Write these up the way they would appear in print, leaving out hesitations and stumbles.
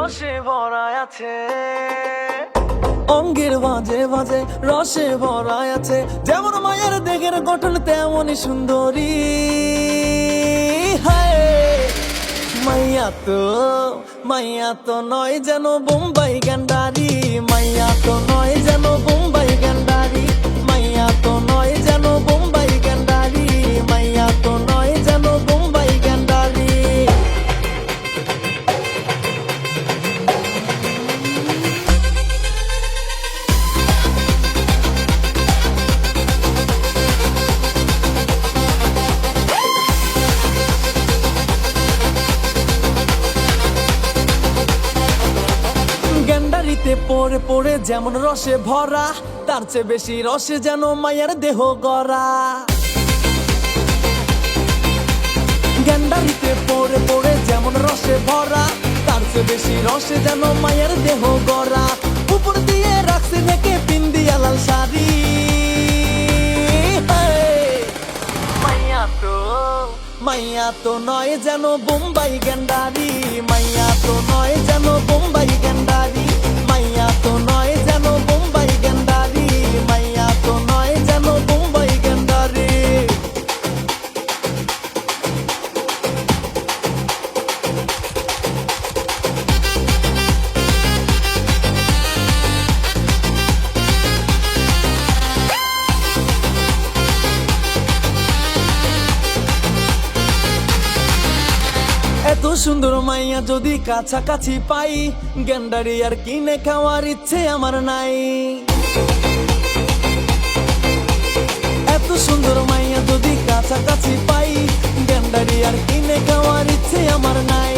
রসে ভরা আছে, অঙ্গের ভাঁজে ভাঁজে রসে ভরা আছে। যেমন মায়ের দেহের গঠন তেমনই সুন্দরী। হায় মাইয়া তো নয় যেন বোম্বাই গ্যান্ডারি, মাইয়া তো নয় যেন বোম্বাই গ্যান্ডারি, মাইয়া তো নয় যেন বোম্বাই গ্যান্ডারি, মাইয়া তো নয় যেন বোম্বাই গ্যান্ডারি। গ্যান্ডারিতে পড়ে পড়ে যেমন রসে ভরা, তার চেয়ে বেশি রসে যেন মায়ের দেহ গড়া। গ্যান্ডারিতে পড়ে পড়ে যেমন রসে ভরা, তার চেয়ে বেশি রসে যেন মায়ের দেহ গড়া। উপর দিয়ে রাখছে ঢেকে পিন্দিয়া লাল শাড়ি। মাইয়া তো নয় যেন বোম্বাই গ্যান্ডারি, মাইয়া তো নয় যেন বোম্বাই গ্যান্ডারি, মাইয়া তো নয় যেন বোম্বাই গ্যান্ডারি, মাইয়া তো নয় যেন বোম্বাই গ্যান্ডারি। এত সুন্দর মাইয়া যদি কাছাকাছি পাই, গ্যান্ডারি আর কিনে খাওয়ার ইচ্ছে আমার নাই। এত সুন্দর মাইয়া যদি কাছাকাছি পাই, গ্যান্ডারি আর কিনে খাওয়ার ইচ্ছে আমার নাই।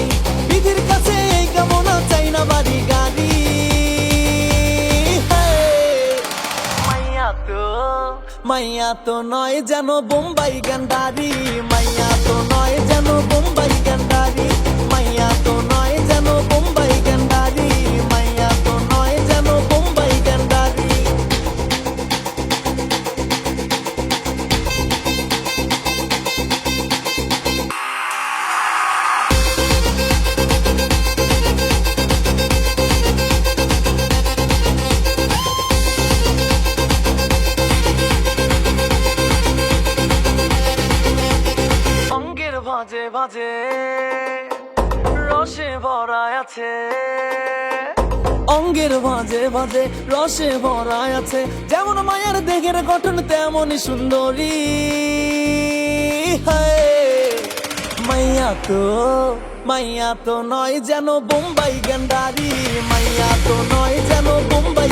বিধির কাছে এই কামনা চাই না বাড়ি গাড়ি। মাইয়া তো নয় যেন বোম্বাই গ্যান্ডারি, মাইয়া তো নয় যেন বোম্বাই গ্যান্ডারি, মাইয়া তো নয় যেন বোম্বাই গ্যান্ডারি, মাইয়া তো নয় যেন বোম্বাই গ্যান্ডারি। অঙ্গের ভাঁজে ভাঁজে রসে ভরা আছে, অঙ্গের ভাঁজে ভাঁজে রসে ভরা আছে। যেমন মায়ের দেহের গঠন তেমনই সুন্দরী। হায় মাইয়া তো নয় যেন বোম্বাই গ্যান্ডারি, মাইয়া তো নয় যেন বোম্বাই